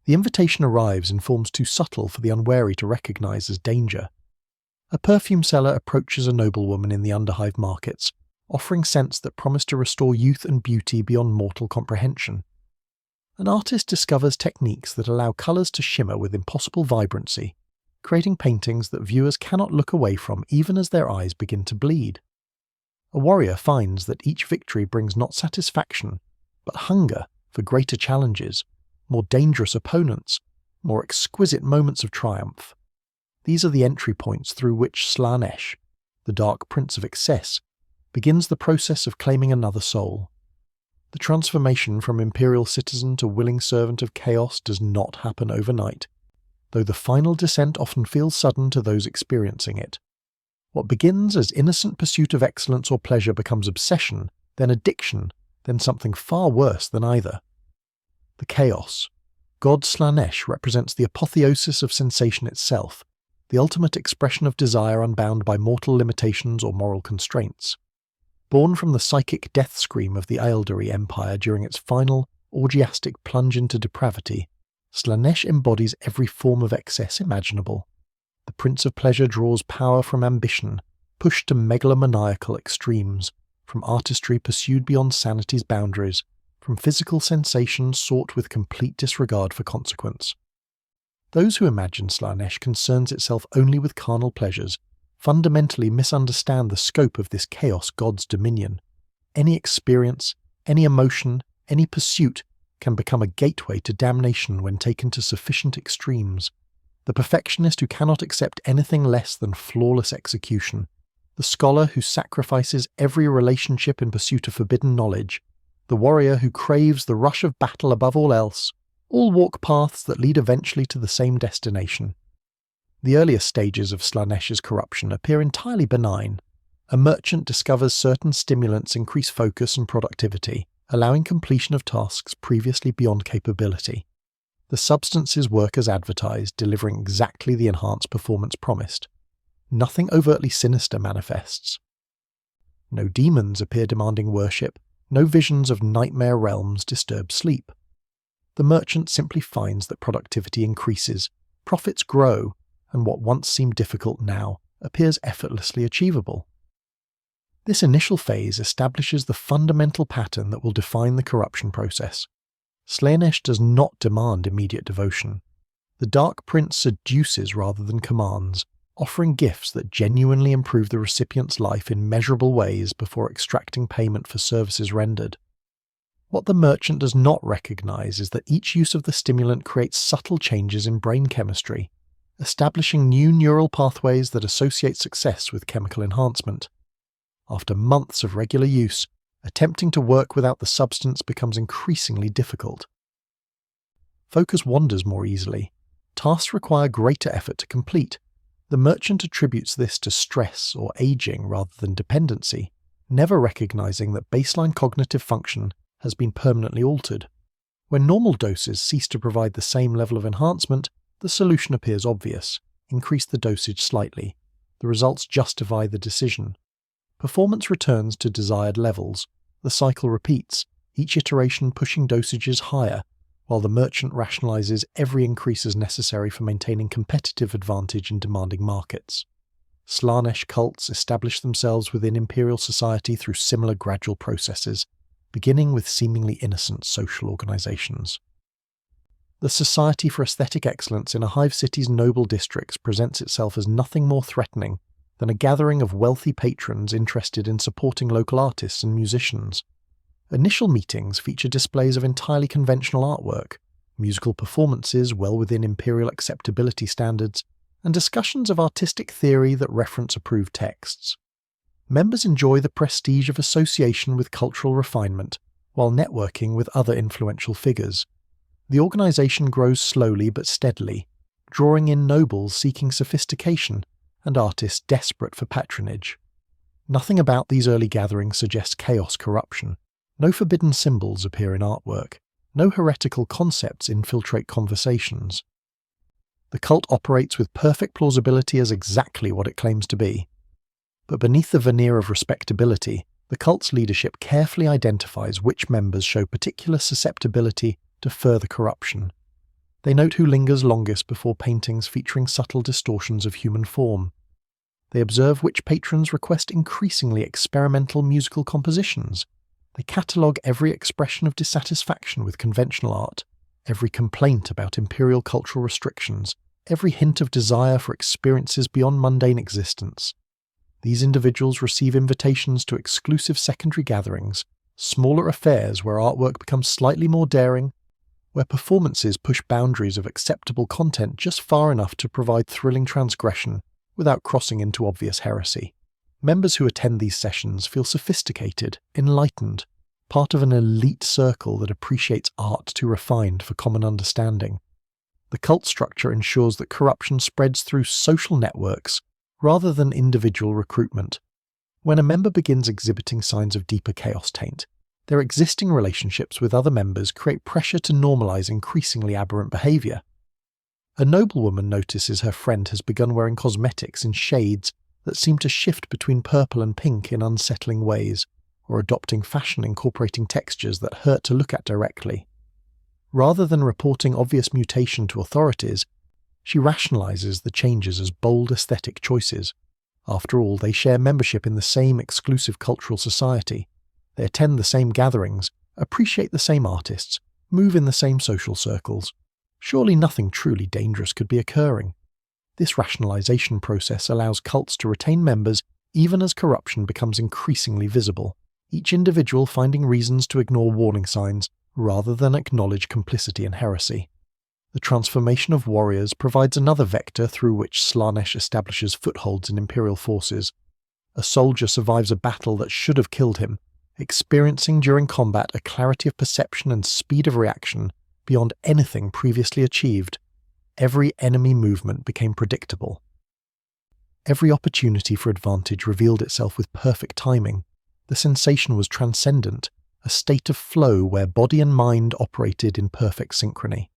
The invitation arrives in forms too subtle for the unwary to recognize as danger. A perfume seller approaches a noblewoman in the underhive markets, offering scents that promise to restore youth and beauty beyond mortal comprehension. An artist discovers techniques that allow colours to shimmer with impossible vibrancy, creating paintings that viewers cannot look away from even as their eyes begin to bleed. A warrior finds that each victory brings not satisfaction, but hunger for greater challenges, more dangerous opponents, more exquisite moments of triumph. These are the entry points through which Slaanesh, the dark prince of excess, begins the process of claiming another soul. The transformation from imperial citizen to willing servant of chaos does not happen overnight, though the final descent often feels sudden to those experiencing it. What begins as innocent pursuit of excellence or pleasure becomes obsession, then addiction, then something far worse than either. The chaos. God Slaanesh represents the apotheosis of sensation itself, the ultimate expression of desire unbound by mortal limitations or moral constraints. Born from the psychic death scream of the Aeldari Empire during its final, orgiastic plunge into depravity, Slaanesh embodies every form of excess imaginable. The Prince of Pleasure draws power from ambition, pushed to megalomaniacal extremes, from artistry pursued beyond sanity's boundaries, from physical sensations sought with complete disregard for consequence. Those who imagine Slaanesh concerns itself only with carnal pleasures fundamentally misunderstand the scope of this chaos god's dominion. Any experience, any emotion, any pursuit can become a gateway to damnation when taken to sufficient extremes. The perfectionist who cannot accept anything less than flawless execution, the scholar who sacrifices every relationship in pursuit of forbidden knowledge, the warrior who craves the rush of battle above all else, all walk paths that lead eventually to the same destination. The earliest stages of Slaanesh's corruption appear entirely benign. A merchant discovers certain stimulants increase focus and productivity, allowing completion of tasks previously beyond capability. The substances work as advertised, delivering exactly the enhanced performance promised. Nothing overtly sinister manifests. No demons appear demanding worship, no visions of nightmare realms disturb sleep. The merchant simply finds that productivity increases, profits grow, and what once seemed difficult now appears effortlessly achievable. This initial phase establishes the fundamental pattern that will define the corruption process. Slaanesh does not demand immediate devotion. The Dark Prince seduces rather than commands, offering gifts that genuinely improve the recipient's life in measurable ways before extracting payment for services rendered. What the merchant does not recognize is that each use of the stimulant creates subtle changes in brain chemistry, establishing new neural pathways that associate success with chemical enhancement. After months of regular use, attempting to work without the substance becomes increasingly difficult. Focus wanders more easily. Tasks require greater effort to complete. The merchant attributes this to stress or aging rather than dependency, never recognizing that baseline cognitive function has been permanently altered. When normal doses cease to provide the same level of enhancement, the solution appears obvious. Increase the dosage slightly. The results justify the decision. Performance returns to desired levels. The cycle repeats, each iteration pushing dosages higher, while the merchant rationalizes every increase as necessary for maintaining competitive advantage in demanding markets. Slaanesh cults establish themselves within imperial society through similar gradual processes, beginning with seemingly innocent social organizations. The Society for Aesthetic Excellence in a hive city's noble districts presents itself as nothing more threatening than a gathering of wealthy patrons interested in supporting local artists and musicians. Initial meetings feature displays of entirely conventional artwork, musical performances well within imperial acceptability standards, and discussions of artistic theory that reference approved texts. Members enjoy the prestige of association with cultural refinement, while networking with other influential figures. The organization grows slowly but steadily, drawing in nobles seeking sophistication and artists desperate for patronage. Nothing about these early gatherings suggests chaos corruption. No forbidden symbols appear in artwork. No heretical concepts infiltrate conversations. The cult operates with perfect plausibility as exactly what it claims to be. But beneath the veneer of respectability, the cult's leadership carefully identifies which members show particular susceptibility to further corruption. They note who lingers longest before paintings featuring subtle distortions of human form. They observe which patrons request increasingly experimental musical compositions. They catalogue every expression of dissatisfaction with conventional art, every complaint about imperial cultural restrictions, every hint of desire for experiences beyond mundane existence. These individuals receive invitations to exclusive secondary gatherings, smaller affairs where artwork becomes slightly more daring, where performances push boundaries of acceptable content just far enough to provide thrilling transgression without crossing into obvious heresy. Members who attend these sessions feel sophisticated, enlightened, part of an elite circle that appreciates art too refined for common understanding. The cult structure ensures that corruption spreads through social networks rather than individual recruitment. When a member begins exhibiting signs of deeper chaos taint, their existing relationships with other members create pressure to normalize increasingly aberrant behavior. A noblewoman notices her friend has begun wearing cosmetics in shades that seem to shift between purple and pink in unsettling ways, or adopting fashion incorporating textures that hurt to look at directly. Rather than reporting obvious mutation to authorities, she rationalizes the changes as bold aesthetic choices. After all, they share membership in the same exclusive cultural society. They attend the same gatherings, appreciate the same artists, move in the same social circles. Surely nothing truly dangerous could be occurring. This rationalization process allows cults to retain members even as corruption becomes increasingly visible, each individual finding reasons to ignore warning signs rather than acknowledge complicity in heresy. The transformation of warriors provides another vector through which Slaanesh establishes footholds in imperial forces. A soldier survives a battle that should have killed him, experiencing during combat a clarity of perception and speed of reaction beyond anything previously achieved. Every enemy movement became predictable. Every opportunity for advantage revealed itself with perfect timing. The sensation was transcendent, a state of flow where body and mind operated in perfect synchrony.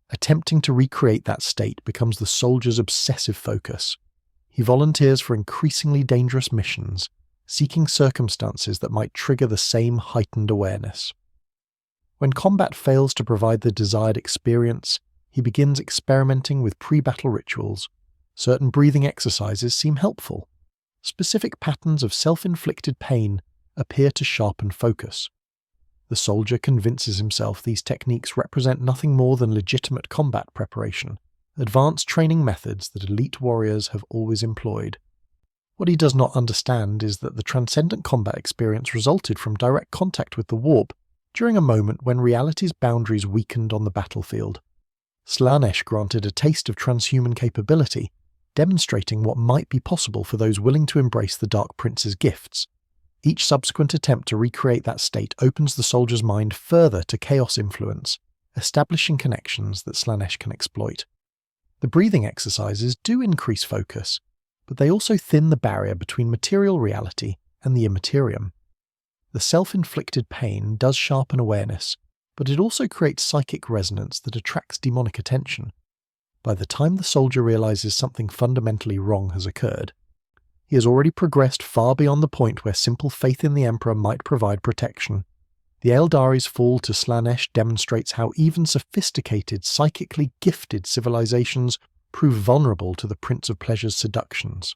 Attempting to recreate that state becomes the soldier's obsessive focus. He volunteers for increasingly dangerous missions, seeking circumstances that might trigger the same heightened awareness. When combat fails to provide the desired experience, he begins experimenting with pre-battle rituals. Certain breathing exercises seem helpful. Specific patterns of self-inflicted pain appear to sharpen focus. The soldier convinces himself these techniques represent nothing more than legitimate combat preparation, advanced training methods that elite warriors have always employed. What he does not understand is that the transcendent combat experience resulted from direct contact with the warp during a moment when reality's boundaries weakened on the battlefield. Slaanesh granted a taste of transhuman capability, demonstrating what might be possible for those willing to embrace the Dark Prince's gifts. Each subsequent attempt to recreate that state opens the soldier's mind further to chaos influence, establishing connections that Slaanesh can exploit. The breathing exercises do increase focus, but they also thin the barrier between material reality and the immaterium. The self-inflicted pain does sharpen awareness, but it also creates psychic resonance that attracts demonic attention. By the time the soldier realizes something fundamentally wrong has occurred, he has already progressed far beyond the point where simple faith in the Emperor might provide protection. The Eldari's fall to Slaanesh demonstrates how even sophisticated, psychically gifted civilizations prove vulnerable to the Prince of Pleasure's seductions.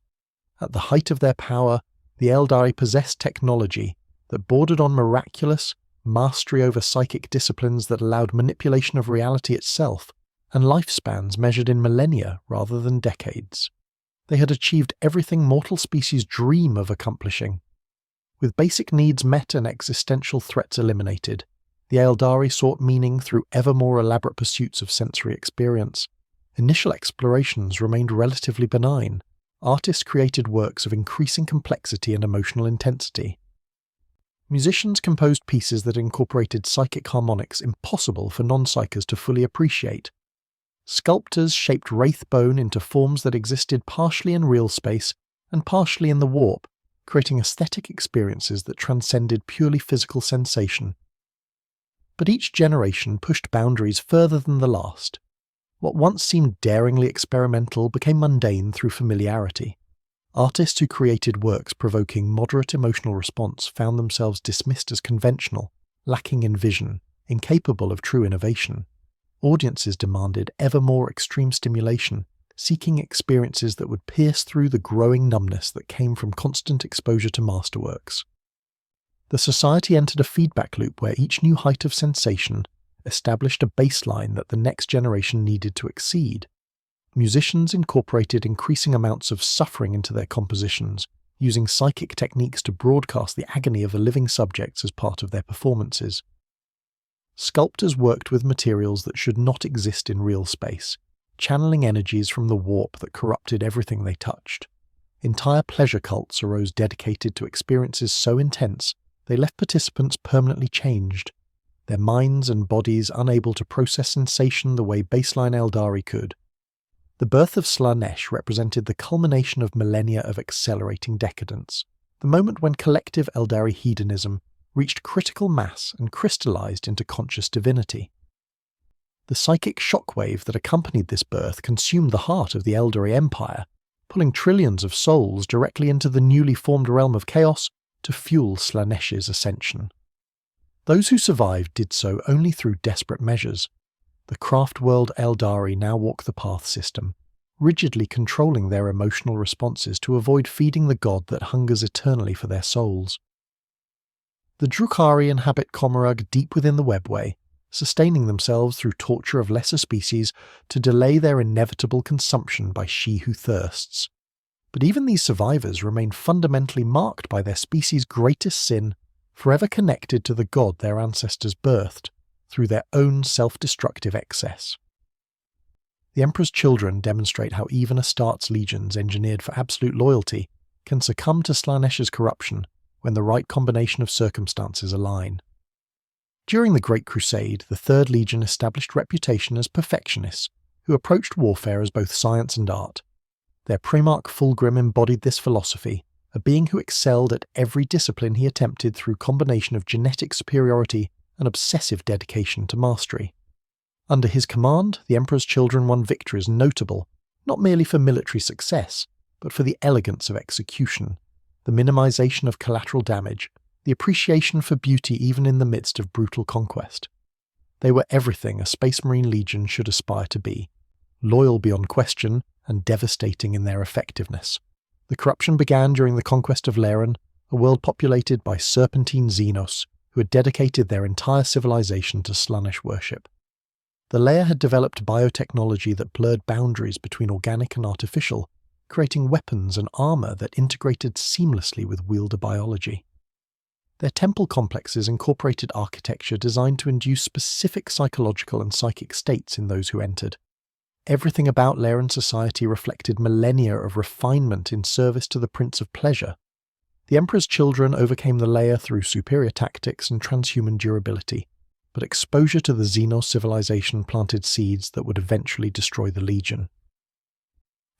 At the height of their power, the Eldari possessed technology that bordered on miraculous mastery over psychic disciplines that allowed manipulation of reality itself, and lifespans measured in millennia rather than decades. They had achieved everything mortal species dream of accomplishing. With basic needs met and existential threats eliminated, the Eldari sought meaning through ever more elaborate pursuits of sensory experience. Initial explorations remained relatively benign. Artists created works of increasing complexity and emotional intensity. Musicians composed pieces that incorporated psychic harmonics impossible for non-psychers to fully appreciate. Sculptors shaped wraith bone into forms that existed partially in real space and partially in the warp, creating aesthetic experiences that transcended purely physical sensation. But each generation pushed boundaries further than the last. What once seemed daringly experimental became mundane through familiarity. Artists who created works provoking moderate emotional response found themselves dismissed as conventional, lacking in vision, incapable of true innovation. Audiences demanded ever more extreme stimulation, seeking experiences that would pierce through the growing numbness that came from constant exposure to masterworks. The society entered a feedback loop where each new height of sensation established a baseline that the next generation needed to exceed. Musicians incorporated increasing amounts of suffering into their compositions, using psychic techniques to broadcast the agony of the living subjects as part of their performances. Sculptors worked with materials that should not exist in real space, channeling energies from the warp that corrupted everything they touched. Entire pleasure cults arose dedicated to experiences so intense they left participants permanently changed, their minds and bodies unable to process sensation the way baseline Eldari could. The birth of Slaanesh represented the culmination of millennia of accelerating decadence, the moment when collective Eldari hedonism reached critical mass and crystallized into conscious divinity. The psychic shockwave that accompanied this birth consumed the heart of the Eldari Empire, pulling trillions of souls directly into the newly formed realm of chaos to fuel Slaanesh's ascension. Those who survived did so only through desperate measures. The craft world Eldari now walk the path system, rigidly controlling their emotional responses to avoid feeding the god that hungers eternally for their souls. The Drukhari inhabit Commorrugh deep within the webway, sustaining themselves through torture of lesser species to delay their inevitable consumption by she who thirsts. But even these survivors remain fundamentally marked by their species' greatest sin, forever connected to the god their ancestors birthed, through their own self-destructive excess. The Emperor's children demonstrate how even Astarte's legions engineered for absolute loyalty can succumb to Slaanesh's corruption when the right combination of circumstances align. During the Great Crusade, the Third Legion established reputation as perfectionists who approached warfare as both science and art. Their Primarch Fulgrim embodied this philosophy, a being who excelled at every discipline he attempted through combination of genetic superiority and obsessive dedication to mastery. Under his command, the Emperor's children won victories notable, not merely for military success, but for the elegance of execution, the minimization of collateral damage, the appreciation for beauty even in the midst of brutal conquest. They were everything a Space Marine Legion should aspire to be, loyal beyond question and devastating in their effectiveness. The corruption began during the conquest of Laren, a world populated by serpentine Xenos who had dedicated their entire civilization to Slaanesh worship. The layer had developed biotechnology that blurred boundaries between organic and artificial, creating weapons and armor that integrated seamlessly with wielder biology. Their temple complexes incorporated architecture designed to induce specific psychological and psychic states in those who entered. Everything about Laren society reflected millennia of refinement in service to the Prince of Pleasure. The Emperor's children overcame the layer through superior tactics and transhuman durability, but exposure to the Xenos civilization planted seeds that would eventually destroy the Legion.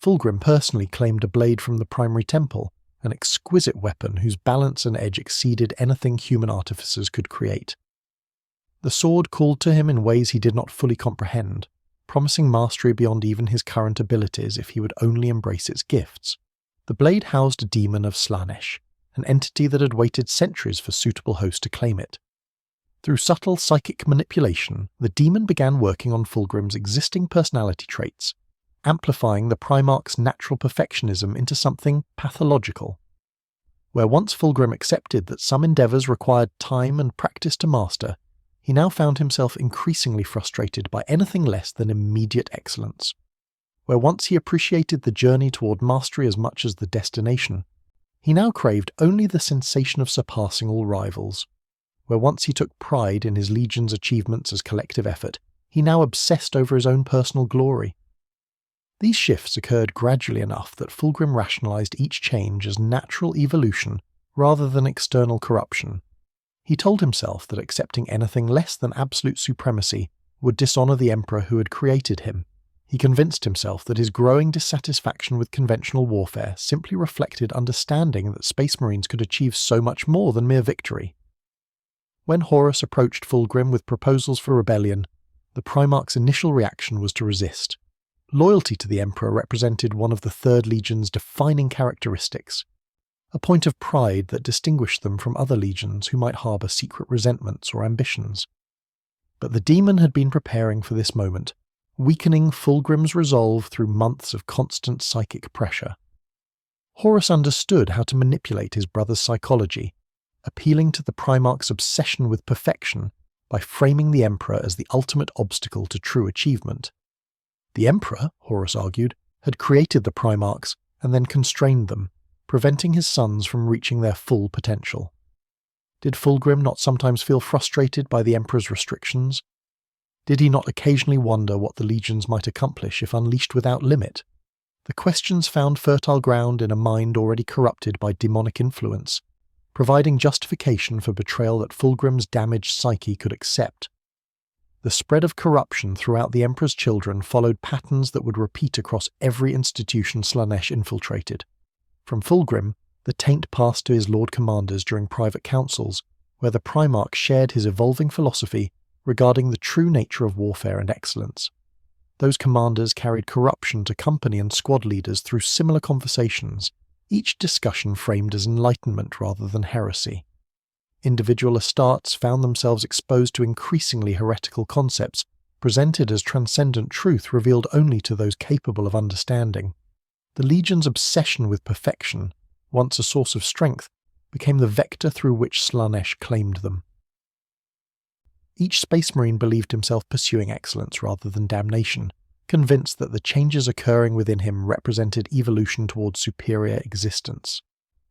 Fulgrim personally claimed a blade from the primary temple, an exquisite weapon whose balance and edge exceeded anything human artificers could create. The sword called to him in ways he did not fully comprehend, promising mastery beyond even his current abilities if he would only embrace its gifts. The blade housed a demon of Slaanesh, an entity that had waited centuries for suitable hosts to claim it. Through subtle psychic manipulation, the demon began working on Fulgrim's existing personality traits, amplifying the Primarch's natural perfectionism into something pathological. Where once Fulgrim accepted that some endeavours required time and practice to master, he now found himself increasingly frustrated by anything less than immediate excellence. Where once he appreciated the journey toward mastery as much as the destination, he now craved only the sensation of surpassing all rivals. Where once he took pride in his legion's achievements as collective effort, he now obsessed over his own personal glory. These shifts occurred gradually enough that Fulgrim rationalized each change as natural evolution rather than external corruption. He told himself that accepting anything less than absolute supremacy would dishonor the Emperor who had created him. He convinced himself that his growing dissatisfaction with conventional warfare simply reflected understanding that Space Marines could achieve so much more than mere victory. When Horus approached Fulgrim with proposals for rebellion, the Primarch's initial reaction was to resist. Loyalty to the Emperor represented one of the Third Legion's defining characteristics, a point of pride that distinguished them from other legions who might harbour secret resentments or ambitions. But the demon had been preparing for this moment, weakening Fulgrim's resolve through months of constant psychic pressure. Horus understood how to manipulate his brother's psychology, appealing to the Primarch's obsession with perfection by framing the Emperor as the ultimate obstacle to true achievement. The Emperor, Horus argued, had created the Primarchs and then constrained them, preventing his sons from reaching their full potential. Did Fulgrim not sometimes feel frustrated by the Emperor's restrictions? Did he not occasionally wonder what the legions might accomplish if unleashed without limit? The questions found fertile ground in a mind already corrupted by demonic influence, providing justification for betrayal that Fulgrim's damaged psyche could accept. The spread of corruption throughout the Emperor's children followed patterns that would repeat across every institution Slaanesh infiltrated. From Fulgrim, the taint passed to his Lord Commanders during private councils, where the Primarch shared his evolving philosophy regarding the true nature of warfare and excellence. Those commanders carried corruption to company and squad leaders through similar conversations, each discussion framed as enlightenment rather than heresy. Individual Astartes found themselves exposed to increasingly heretical concepts, presented as transcendent truth revealed only to those capable of understanding. The Legion's obsession with perfection, once a source of strength, became the vector through which Slaanesh claimed them. Each Space Marine believed himself pursuing excellence rather than damnation, convinced that the changes occurring within him represented evolution towards superior existence.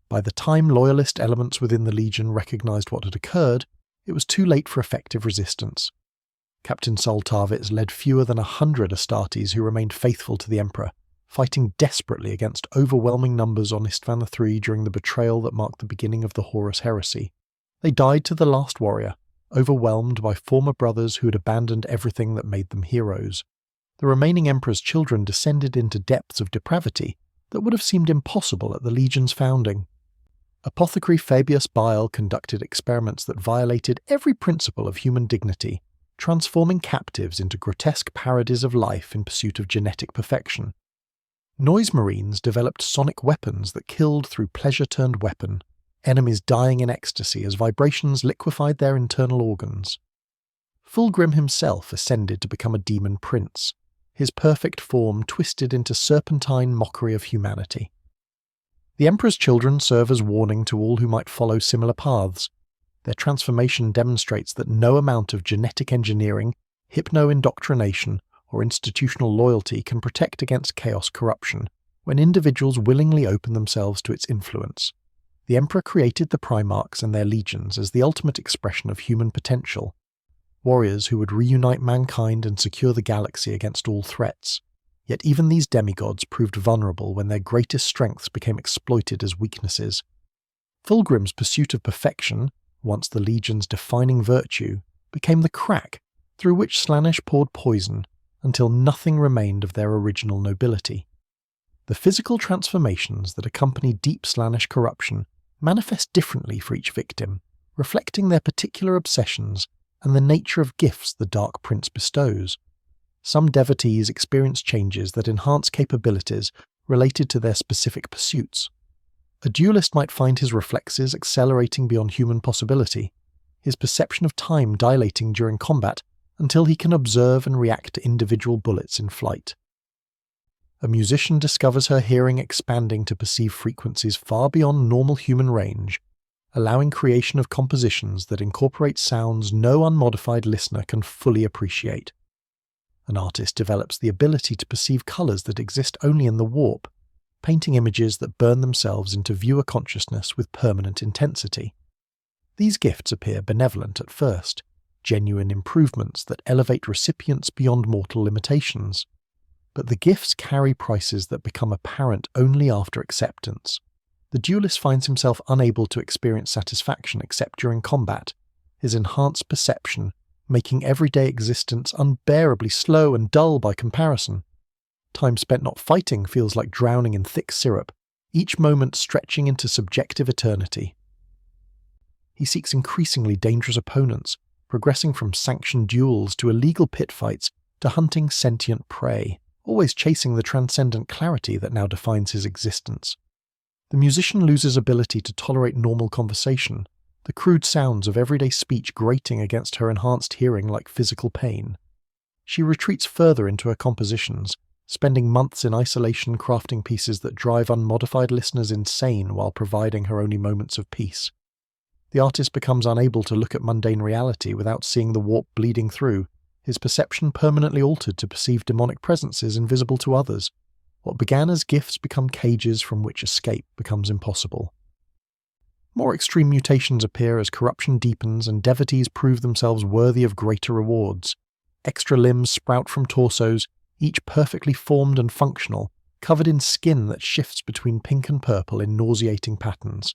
By the time loyalist elements within the Legion recognized what had occurred, it was too late for effective resistance. Captain Sol Tarvitz led fewer than 100 Astartes who remained faithful to the Emperor, fighting desperately against overwhelming numbers on Istvan III during the betrayal that marked the beginning of the Horus heresy. They died to the last warrior, overwhelmed by former brothers who had abandoned everything that made them heroes. The remaining Emperor's children descended into depths of depravity that would have seemed impossible at the Legion's founding. Apothecary Fabius Bile conducted experiments that violated every principle of human dignity, transforming captives into grotesque parodies of life in pursuit of genetic perfection. Noise Marines developed sonic weapons that killed through pleasure-turned-weapon, enemies dying in ecstasy as vibrations liquefied their internal organs. Fulgrim himself ascended to become a demon prince, his perfect form twisted into serpentine mockery of humanity. The Emperor's children serve as warning to all who might follow similar paths. Their transformation demonstrates that no amount of genetic engineering, hypno-indoctrination, or institutional loyalty can protect against chaos corruption when individuals willingly open themselves to its influence. The Emperor created the Primarchs and their legions as the ultimate expression of human potential, warriors who would reunite mankind and secure the galaxy against all threats. Yet even these demigods proved vulnerable when their greatest strengths became exploited as weaknesses. Fulgrim's pursuit of perfection, once the Legion's defining virtue, became the crack through which Slaanesh poured poison until nothing remained of their original nobility. The physical transformations that accompany deep Slaanesh corruption manifest differently for each victim, reflecting their particular obsessions and the nature of gifts the Dark Prince bestows. Some devotees experience changes that enhance capabilities related to their specific pursuits. A duelist might find his reflexes accelerating beyond human possibility, his perception of time dilating during combat until he can observe and react to individual bullets in flight. A musician discovers her hearing expanding to perceive frequencies far beyond normal human range, allowing creation of compositions that incorporate sounds no unmodified listener can fully appreciate. An artist develops the ability to perceive colours that exist only in the warp, painting images that burn themselves into viewer consciousness with permanent intensity. These gifts appear benevolent at first, genuine improvements that elevate recipients beyond mortal limitations. But the gifts carry prices that become apparent only after acceptance. The duelist finds himself unable to experience satisfaction except during combat, his enhanced perception making everyday existence unbearably slow and dull by comparison. Time spent not fighting feels like drowning in thick syrup, each moment stretching into subjective eternity. He seeks increasingly dangerous opponents, progressing from sanctioned duels to illegal pit fights to hunting sentient prey, always chasing the transcendent clarity that now defines his existence. The musician loses ability to tolerate normal conversation, the crude sounds of everyday speech grating against her enhanced hearing like physical pain. She retreats further into her compositions, spending months in isolation crafting pieces that drive unmodified listeners insane while providing her only moments of peace. The artist becomes unable to look at mundane reality without seeing the warp bleeding through, his perception permanently altered to perceive demonic presences invisible to others. What began as gifts become cages from which escape becomes impossible. More extreme mutations appear as corruption deepens and devotees prove themselves worthy of greater rewards. Extra limbs sprout from torsos, each perfectly formed and functional, covered in skin that shifts between pink and purple in nauseating patterns.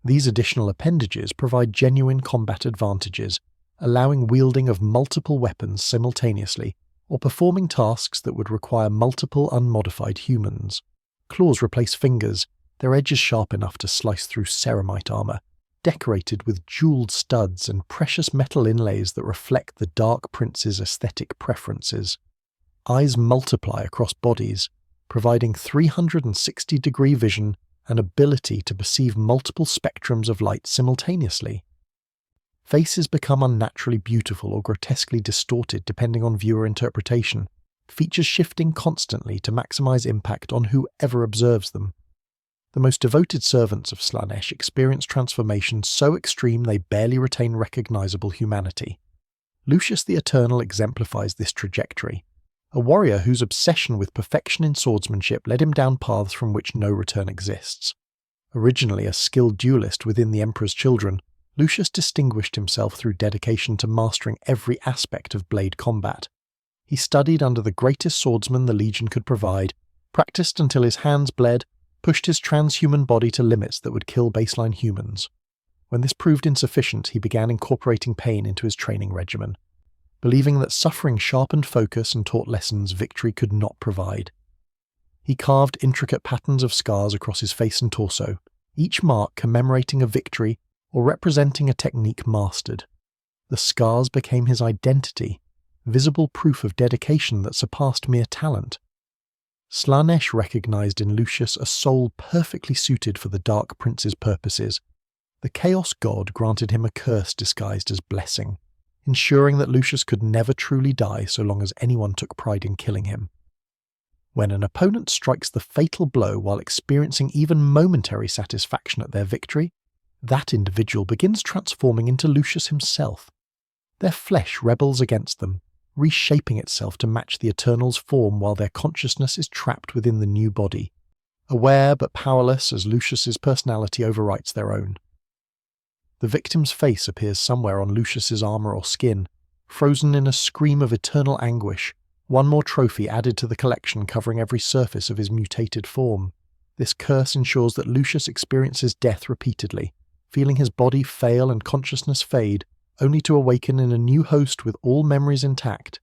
These additional appendages provide genuine combat advantages, allowing wielding of multiple weapons simultaneously, or performing tasks that would require multiple unmodified humans. Claws replace fingers, their edges sharp enough to slice through ceramite armor, decorated with jeweled studs and precious metal inlays that reflect the Dark Prince's aesthetic preferences. Eyes multiply across bodies, providing 360-degree vision and ability to perceive multiple spectrums of light simultaneously. Faces become unnaturally beautiful or grotesquely distorted depending on viewer interpretation, features shifting constantly to maximize impact on whoever observes them. The most devoted servants of Slaanesh experience transformations so extreme they barely retain recognizable humanity. Lucius the Eternal exemplifies this trajectory, a warrior whose obsession with perfection in swordsmanship led him down paths from which no return exists. Originally a skilled duelist within the Emperor's Children, Lucius distinguished himself through dedication to mastering every aspect of blade combat. He studied under the greatest swordsman the Legion could provide, practiced until his hands bled, pushed his transhuman body to limits that would kill baseline humans. When this proved insufficient, he began incorporating pain into his training regimen, believing that suffering sharpened focus and taught lessons victory could not provide. He carved intricate patterns of scars across his face and torso, each mark commemorating a victory or representing a technique mastered. The scars became his identity, visible proof of dedication that surpassed mere talent. Slaanesh recognized in Lucius a soul perfectly suited for the Dark Prince's purposes. The Chaos God granted him a curse disguised as blessing, ensuring that Lucius could never truly die so long as anyone took pride in killing him. When an opponent strikes the fatal blow while experiencing even momentary satisfaction at their victory, that individual begins transforming into Lucius himself. Their flesh rebels against them, reshaping itself to match the Eternal's form while their consciousness is trapped within the new body, aware but powerless as Lucius's personality overwrites their own. The victim's face appears somewhere on Lucius's armor or skin, frozen in a scream of eternal anguish, one more trophy added to the collection covering every surface of his mutated form. This curse ensures that Lucius experiences death repeatedly, feeling his body fail and consciousness fade, only to awaken in a new host with all memories intact.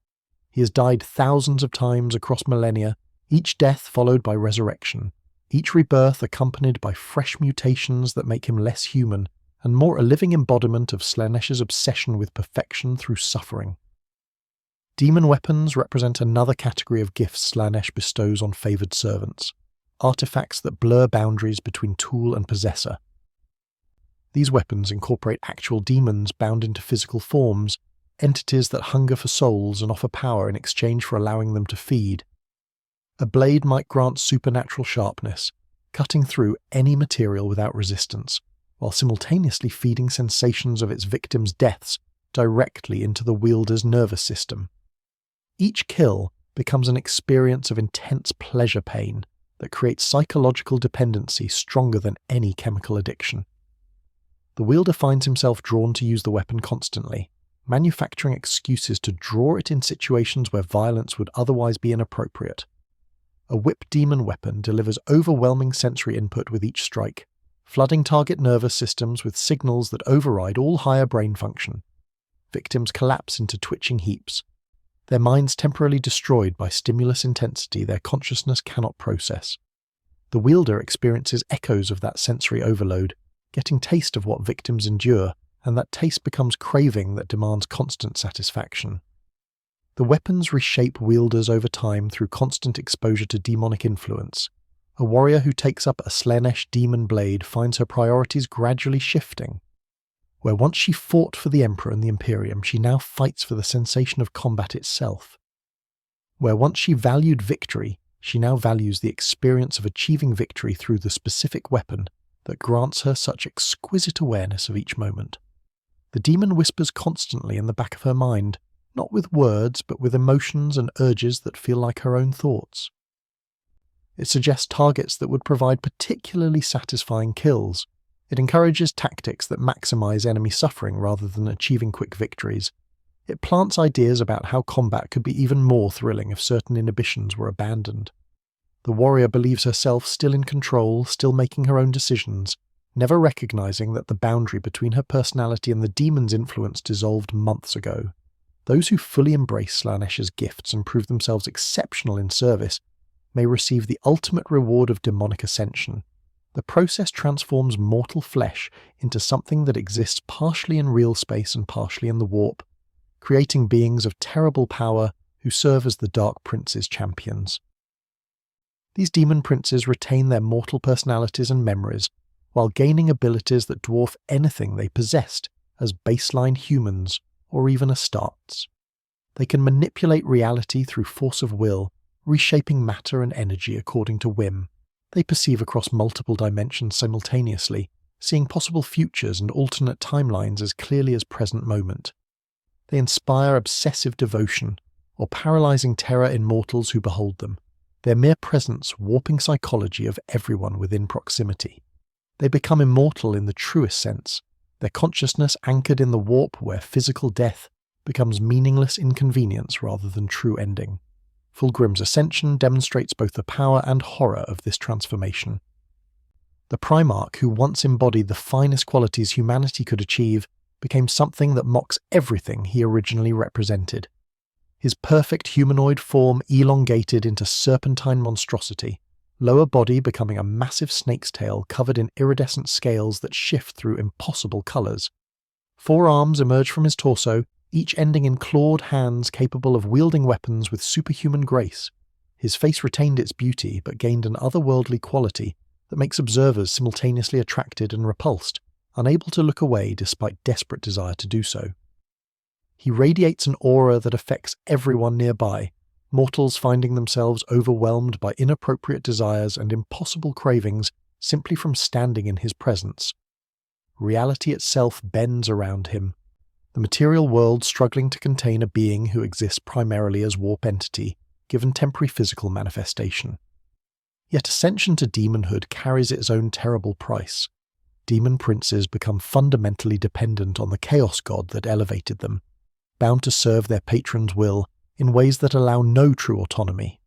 He has died thousands of times across millennia, each death followed by resurrection, each rebirth accompanied by fresh mutations that make him less human, and more a living embodiment of Slaanesh's obsession with perfection through suffering. Demon weapons represent another category of gifts Slaanesh bestows on favoured servants, artifacts that blur boundaries between tool and possessor. These weapons incorporate actual demons bound into physical forms, entities that hunger for souls and offer power in exchange for allowing them to feed. A blade might grant supernatural sharpness, cutting through any material without resistance, while simultaneously feeding sensations of its victims' deaths directly into the wielder's nervous system. Each kill becomes an experience of intense pleasure pain that creates psychological dependency stronger than any chemical addiction. The wielder finds himself drawn to use the weapon constantly, manufacturing excuses to draw it in situations where violence would otherwise be inappropriate. A whip demon weapon delivers overwhelming sensory input with each strike, flooding target nervous systems with signals that override all higher brain function. Victims collapse into twitching heaps, their minds temporarily destroyed by stimulus intensity their consciousness cannot process. The wielder experiences echoes of that sensory overload, getting taste of what victims endure, and that taste becomes craving that demands constant satisfaction. The weapons reshape wielders over time through constant exposure to demonic influence. A warrior who takes up a Slaanesh demon blade finds her priorities gradually shifting. Where once she fought for the Emperor and the Imperium, she now fights for the sensation of combat itself. Where once she valued victory, she now values the experience of achieving victory through the specific weapon that grants her such exquisite awareness of each moment. The demon whispers constantly in the back of her mind, not with words, but with emotions and urges that feel like her own thoughts. It suggests targets that would provide particularly satisfying kills. It encourages tactics that maximize enemy suffering rather than achieving quick victories. It plants ideas about how combat could be even more thrilling if certain inhibitions were abandoned. The warrior believes herself still in control, still making her own decisions, never recognizing that the boundary between her personality and the demon's influence dissolved months ago. Those who fully embrace Slaanesh's gifts and prove themselves exceptional in service may receive the ultimate reward of demonic ascension. The process transforms mortal flesh into something that exists partially in real space and partially in the warp, creating beings of terrible power who serve as the Dark Prince's champions. These demon princes retain their mortal personalities and memories, while gaining abilities that dwarf anything they possessed as baseline humans or even Astartes. They can manipulate reality through force of will, reshaping matter and energy according to whim. They perceive across multiple dimensions simultaneously, seeing possible futures and alternate timelines as clearly as present moment. They inspire obsessive devotion, or paralyzing terror in mortals who behold them, their mere presence warping psychology of everyone within proximity. They become immortal in the truest sense, their consciousness anchored in the warp where physical death becomes meaningless inconvenience rather than true ending. Fulgrim's ascension demonstrates both the power and horror of this transformation. The Primarch, who once embodied the finest qualities humanity could achieve, became something that mocks everything he originally represented. His perfect humanoid form elongated into serpentine monstrosity, lower body becoming a massive snake's tail covered in iridescent scales that shift through impossible colours. 4 arms emerge from his torso, each ending in clawed hands capable of wielding weapons with superhuman grace. His face retained its beauty, but gained an otherworldly quality that makes observers simultaneously attracted and repulsed, unable to look away despite desperate desire to do so. He radiates an aura that affects everyone nearby, mortals finding themselves overwhelmed by inappropriate desires and impossible cravings simply from standing in his presence. Reality itself bends around him, the material world struggling to contain a being who exists primarily as warp entity, given temporary physical manifestation. Yet ascension to demonhood carries its own terrible price. Demon princes become fundamentally dependent on the chaos god that elevated them, bound to serve their patron's will in ways that allow no true autonomy.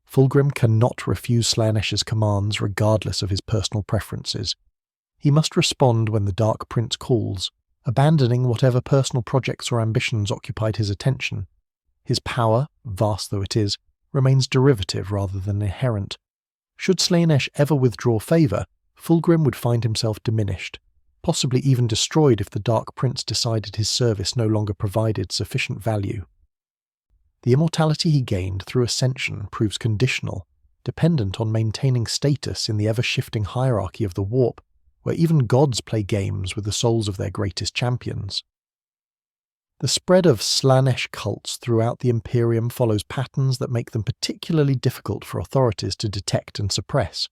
Fulgrim cannot refuse Slaanesh's commands regardless of his personal preferences. He must respond when the Dark Prince calls, abandoning whatever personal projects or ambitions occupied his attention. His power, vast though it is, remains derivative rather than inherent. Should Slaanesh ever withdraw favour, Fulgrim would find himself diminished, possibly even destroyed if the Dark Prince decided his service no longer provided sufficient value. The immortality he gained through ascension proves conditional, dependent on maintaining status in the ever-shifting hierarchy of the warp, where even gods play games with the souls of their greatest champions. The spread of Slaanesh cults throughout the Imperium follows patterns that make them particularly difficult for authorities to detect and suppress.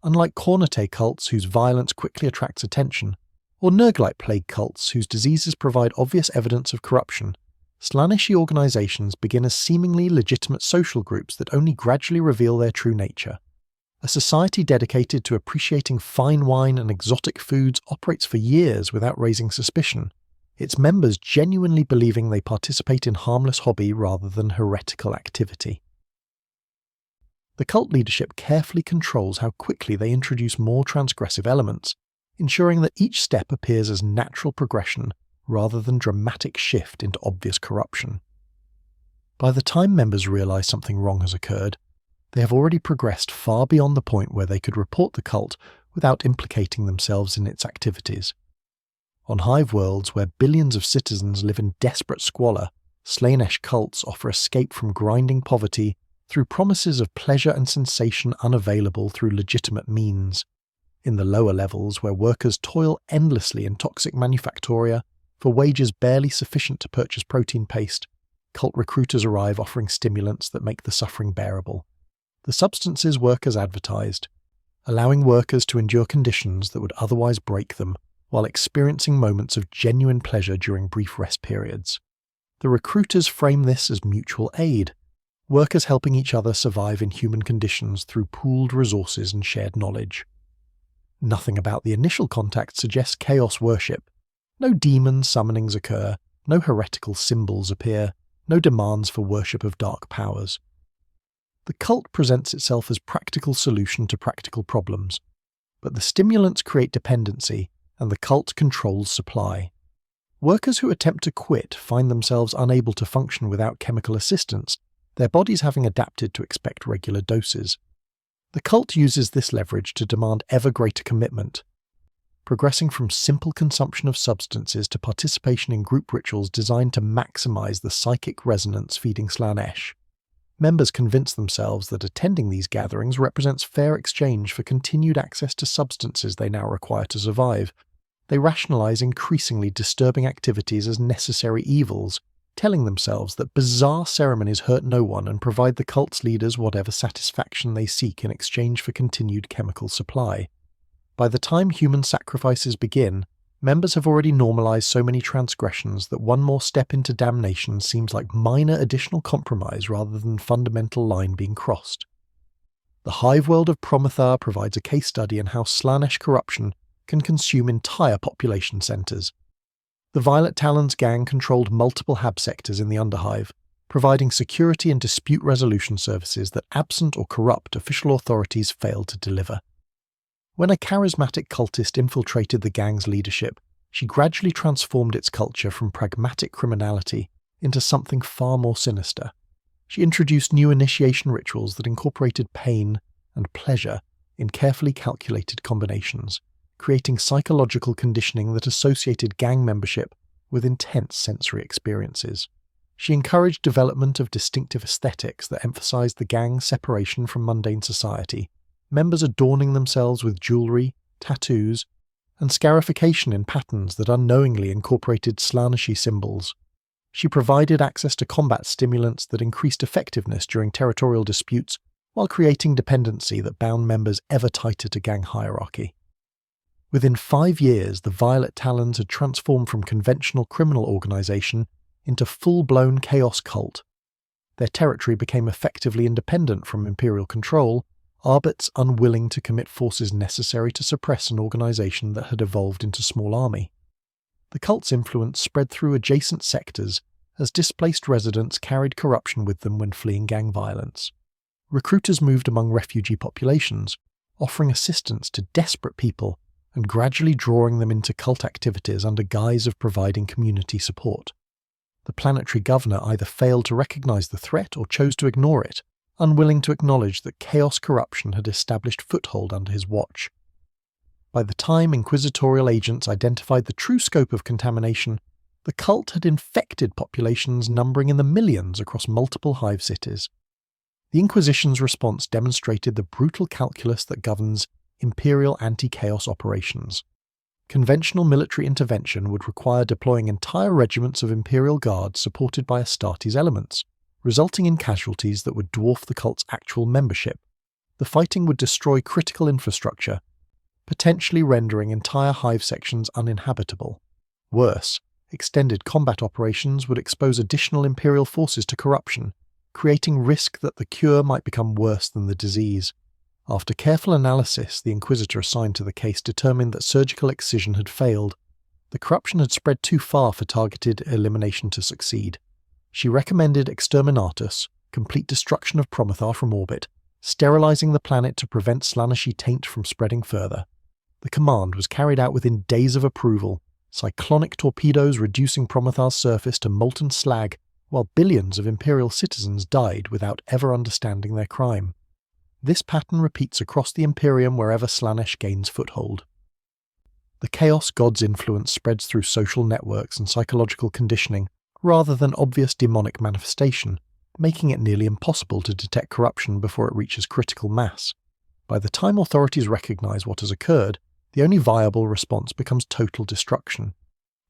Unlike Cornete cults whose violence quickly attracts attention, or Nurglite plague cults whose diseases provide obvious evidence of corruption, Slaaneshi organizations begin as seemingly legitimate social groups that only gradually reveal their true nature. A society dedicated to appreciating fine wine and exotic foods operates for years without raising suspicion, its members genuinely believing they participate in harmless hobby rather than heretical activity. The cult leadership carefully controls how quickly they introduce more transgressive elements, ensuring that each step appears as natural progression rather than dramatic shift into obvious corruption. By the time members realize something wrong has occurred, they have already progressed far beyond the point where they could report the cult without implicating themselves in its activities. On hive worlds where billions of citizens live in desperate squalor, Slaanesh cults offer escape from grinding poverty through promises of pleasure and sensation unavailable through legitimate means. In the lower levels, where workers toil endlessly in toxic manufactoria for wages barely sufficient to purchase protein paste, cult recruiters arrive offering stimulants that make the suffering bearable. The substances workers advertised, allowing workers to endure conditions that would otherwise break them while experiencing moments of genuine pleasure during brief rest periods. The recruiters frame this as mutual aid, workers helping each other survive in human conditions through pooled resources and shared knowledge. Nothing about the initial contact suggests chaos worship. No demon summonings occur, no heretical symbols appear, no demands for worship of dark powers. The cult presents itself as practical solution to practical problems, but the stimulants create dependency and the cult controls supply. Workers who attempt to quit find themselves unable to function without chemical assistance, their bodies having adapted to expect regular doses. The cult uses this leverage to demand ever greater commitment, progressing from simple consumption of substances to participation in group rituals designed to maximize the psychic resonance feeding Slaanesh. Members convince themselves that attending these gatherings represents fair exchange for continued access to substances they now require to survive. They rationalize increasingly disturbing activities as necessary evils, telling themselves that bizarre ceremonies hurt no one and provide the cult's leaders whatever satisfaction they seek in exchange for continued chemical supply. By the time human sacrifices begin, members have already normalized so many transgressions that one more step into damnation seems like minor additional compromise rather than fundamental line being crossed. The hive world of Promethar provides a case study in how Slaanesh corruption can consume entire population centers. The Violet Talons gang controlled multiple hab sectors in the Underhive, providing security and dispute resolution services that absent or corrupt official authorities failed to deliver. When a charismatic cultist infiltrated the gang's leadership, she gradually transformed its culture from pragmatic criminality into something far more sinister. She introduced new initiation rituals that incorporated pain and pleasure in carefully calculated combinations, creating psychological conditioning that associated gang membership with intense sensory experiences. She encouraged development of distinctive aesthetics that emphasized the gang's separation from mundane society, members adorning themselves with jewelry, tattoos, and scarification in patterns that unknowingly incorporated Slaaneshi symbols. She provided access to combat stimulants that increased effectiveness during territorial disputes while creating dependency that bound members ever tighter to gang hierarchy. Within 5 years, the Violet Talons had transformed from conventional criminal organization into full-blown chaos cult. Their territory became effectively independent from imperial control, Arbits unwilling to commit forces necessary to suppress an organization that had evolved into small army. The cult's influence spread through adjacent sectors as displaced residents carried corruption with them when fleeing gang violence. Recruiters moved among refugee populations, offering assistance to desperate people and gradually drawing them into cult activities under guise of providing community support. The planetary governor either failed to recognize the threat or chose to ignore it, unwilling to acknowledge that chaos corruption had established foothold under his watch. By the time inquisitorial agents identified the true scope of contamination, the cult had infected populations numbering in the millions across multiple hive cities. The Inquisition's response demonstrated the brutal calculus that governs imperial anti-chaos operations. Conventional military intervention would require deploying entire regiments of imperial guards supported by Astartes elements, resulting in casualties that would dwarf the cult's actual membership. The fighting would destroy critical infrastructure, potentially rendering entire hive sections uninhabitable. Worse, extended combat operations would expose additional imperial forces to corruption, creating risk that the cure might become worse than the disease. After careful analysis, the Inquisitor assigned to the case determined that surgical excision had failed. The corruption had spread too far for targeted elimination to succeed. She recommended exterminatus, complete destruction of Promethar from orbit, sterilizing the planet to prevent Slaaneshi taint from spreading further. The command was carried out within days of approval, cyclonic torpedoes reducing Promethar's surface to molten slag, while billions of Imperial citizens died without ever understanding their crime. This pattern repeats across the Imperium wherever Slaanesh gains foothold. The Chaos God's influence spreads through social networks and psychological conditioning, rather than obvious demonic manifestation, making it nearly impossible to detect corruption before it reaches critical mass. By the time authorities recognize what has occurred, the only viable response becomes total destruction.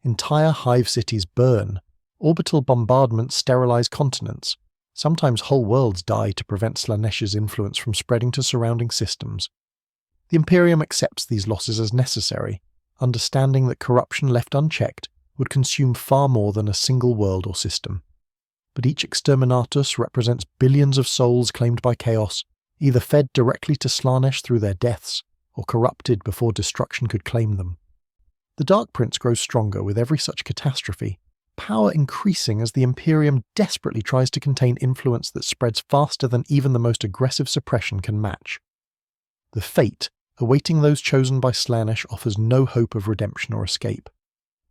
Entire hive cities burn, orbital bombardments sterilize continents, sometimes whole worlds die to prevent Slaanesh's influence from spreading to surrounding systems. The Imperium accepts these losses as necessary, understanding that corruption left unchecked would consume far more than a single world or system. But each exterminatus represents billions of souls claimed by chaos, either fed directly to Slaanesh through their deaths, or corrupted before destruction could claim them. The Dark Prince grows stronger with every such catastrophe, power increasing as the Imperium desperately tries to contain influence that spreads faster than even the most aggressive suppression can match. The fate awaiting those chosen by Slaanesh offers no hope of redemption or escape.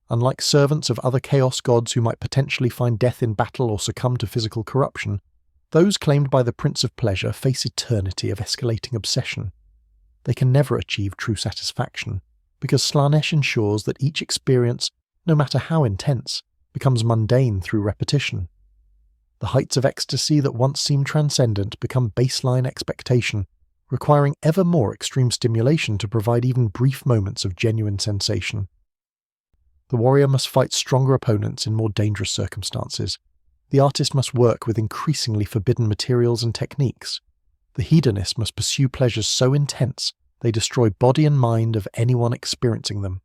Unlike servants of other chaos gods who might potentially find death in battle or succumb to physical corruption, those claimed by the Prince of Pleasure face eternity of escalating obsession. They can never achieve true satisfaction, because Slaanesh ensures that each experience, no matter how intense, becomes mundane through repetition. The heights of ecstasy that once seemed transcendent become baseline expectation, requiring ever more extreme stimulation to provide even brief moments of genuine sensation. The warrior must fight stronger opponents in more dangerous circumstances. The artist must work with increasingly forbidden materials and techniques. The hedonist must pursue pleasures so intense they destroy body and mind of anyone experiencing them.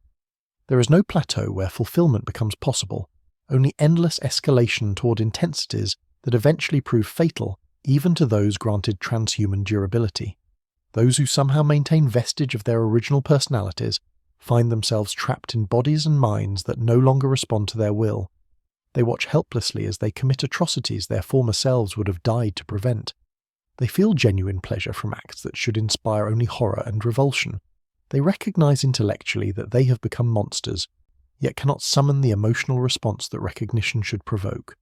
There is no plateau where fulfillment becomes possible, only endless escalation toward intensities that eventually prove fatal even to those granted transhuman durability. Those who somehow maintain vestige of their original personalities find themselves trapped in bodies and minds that no longer respond to their will. They watch helplessly as they commit atrocities their former selves would have died to prevent. They feel genuine pleasure from acts that should inspire only horror and revulsion. They recognize intellectually that they have become monsters, yet cannot summon the emotional response that recognition should provoke.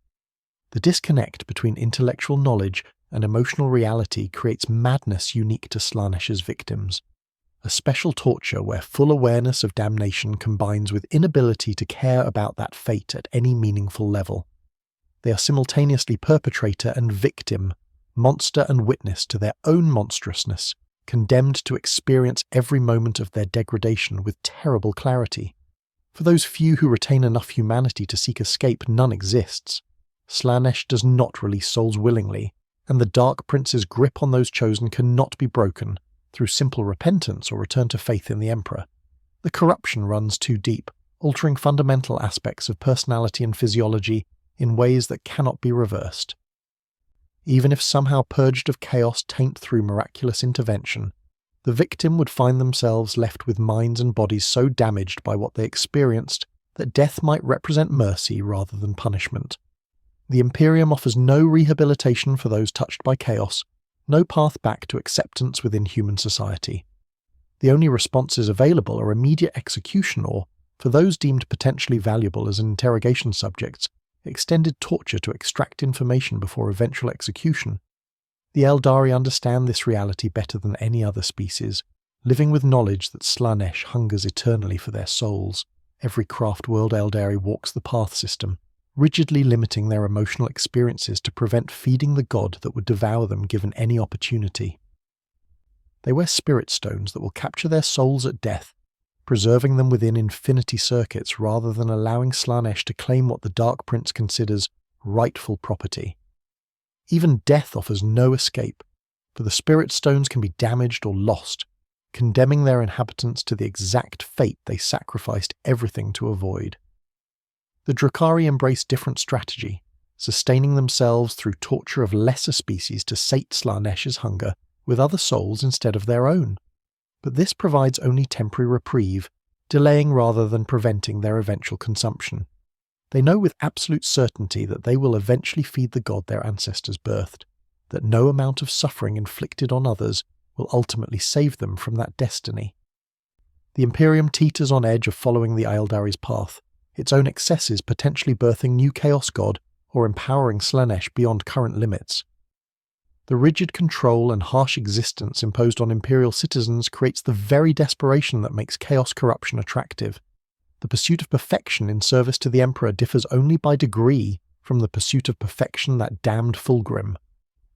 The disconnect between intellectual knowledge and emotional reality creates madness unique to Slaanesh's victims. A special torture where full awareness of damnation combines with inability to care about that fate at any meaningful level. They are simultaneously perpetrator and victim, monster and witness to their own monstrousness, condemned to experience every moment of their degradation with terrible clarity. For those few who retain enough humanity to seek escape, none exists. Slaanesh does not release souls willingly, and the Dark Prince's grip on those chosen cannot be broken through simple repentance or return to faith in the Emperor. The corruption runs too deep, altering fundamental aspects of personality and physiology in ways that cannot be reversed. Even if somehow purged of chaos taint through miraculous intervention, the victim would find themselves left with minds and bodies so damaged by what they experienced that death might represent mercy rather than punishment. The Imperium offers no rehabilitation for those touched by chaos, no path back to acceptance within human society. The only responses available are immediate execution or, for those deemed potentially valuable as interrogation subjects, extended torture to extract information before eventual execution. The Eldari understand this reality better than any other species, living with knowledge that Slaanesh hungers eternally for their souls. Every craft-world Eldari walks the path system, rigidly limiting their emotional experiences to prevent feeding the god that would devour them given any opportunity. They wear spirit stones that will capture their souls at death, preserving them within infinity circuits rather than allowing Slaanesh to claim what the Dark Prince considers rightful property. Even death offers no escape, for the spirit stones can be damaged or lost, condemning their inhabitants to the exact fate they sacrificed everything to avoid. The Drukhari embrace different strategy, sustaining themselves through torture of lesser species to sate Slaanesh's hunger with other souls instead of their own. But this provides only temporary reprieve, delaying rather than preventing their eventual consumption. They know with absolute certainty that they will eventually feed the god their ancestors birthed, that no amount of suffering inflicted on others will ultimately save them from that destiny. The Imperium teeters on edge of following the Eldari's path, its own excesses potentially birthing new Chaos God or empowering Slaanesh beyond current limits. The rigid control and harsh existence imposed on Imperial citizens creates the very desperation that makes chaos corruption attractive. The pursuit of perfection in service to the Emperor differs only by degree from the pursuit of perfection that damned Fulgrim.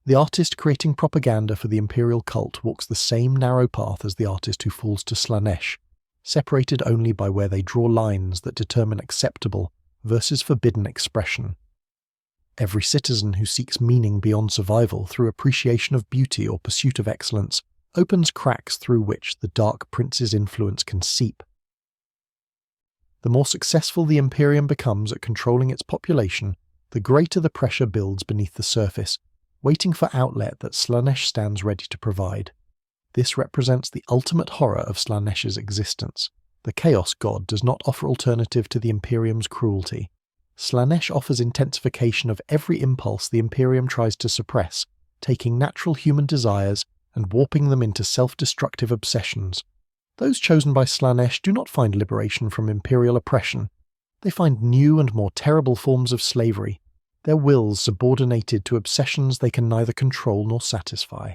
The artist creating propaganda for the imperial cult walks the same narrow path as the artist who falls to Slaanesh, separated only by where they draw lines that determine acceptable versus forbidden expression. Every citizen who seeks meaning beyond survival through appreciation of beauty or pursuit of excellence opens cracks through which the Dark Prince's influence can seep. The more successful the Imperium becomes at controlling its population, the greater the pressure builds beneath the surface, waiting for outlet that Slaanesh stands ready to provide. This represents the ultimate horror of Slaanesh's existence. The Chaos God does not offer alternative to the Imperium's cruelty. Slaanesh offers intensification of every impulse the Imperium tries to suppress, taking natural human desires and warping them into self-destructive obsessions. Those chosen by Slaanesh do not find liberation from imperial oppression. They find new and more terrible forms of slavery, their wills subordinated to obsessions they can neither control nor satisfy.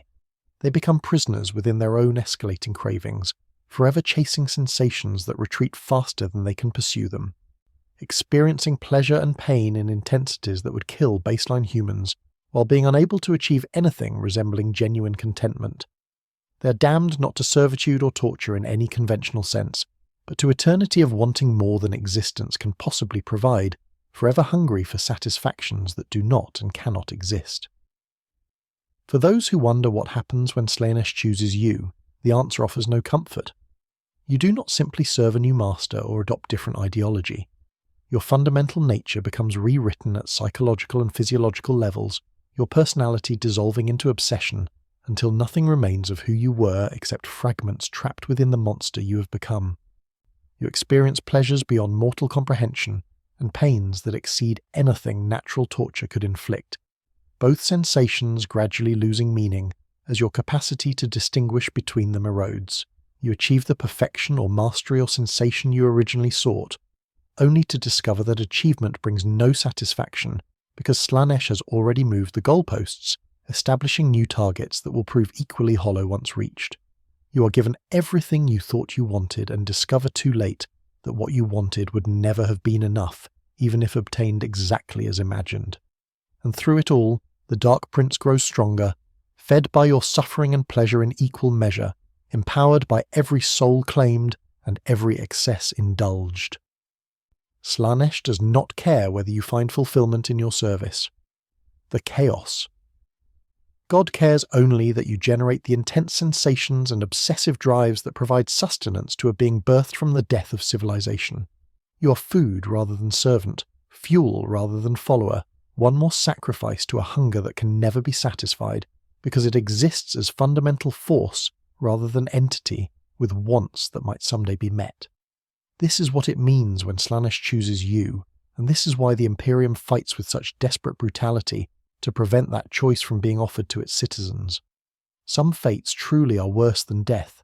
They become prisoners within their own escalating cravings, forever chasing sensations that retreat faster than they can pursue them, experiencing pleasure and pain in intensities that would kill baseline humans, while being unable to achieve anything resembling genuine contentment. They are damned not to servitude or torture in any conventional sense, but to eternity of wanting more than existence can possibly provide, forever hungry for satisfactions that do not and cannot exist. For those who wonder what happens when Slaanesh chooses you, the answer offers no comfort. You do not simply serve a new master or adopt different ideology. Your fundamental nature becomes rewritten at psychological and physiological levels, your personality dissolving into obsession, until nothing remains of who you were except fragments trapped within the monster you have become. You experience pleasures beyond mortal comprehension, and pains that exceed anything natural torture could inflict, both sensations gradually losing meaning as your capacity to distinguish between them erodes. You achieve the perfection or mastery or sensation you originally sought, only to discover that achievement brings no satisfaction because Slaanesh has already moved the goalposts, establishing new targets that will prove equally hollow once reached. You are given everything you thought you wanted and discover too late that what you wanted would never have been enough, even if obtained exactly as imagined. And through it all, the Dark Prince grows stronger, fed by your suffering and pleasure in equal measure, empowered by every soul claimed and every excess indulged. Slaanesh does not care whether you find fulfillment in your service. The chaos. God cares only that you generate the intense sensations and obsessive drives that provide sustenance to a being birthed from the death of civilization. You are food rather than servant, fuel rather than follower, one more sacrifice to a hunger that can never be satisfied, because it exists as fundamental force rather than entity, with wants that might someday be met. This is what it means when Slaanesh chooses you, and this is why the Imperium fights with such desperate brutality to prevent that choice from being offered to its citizens. Some fates truly are worse than death,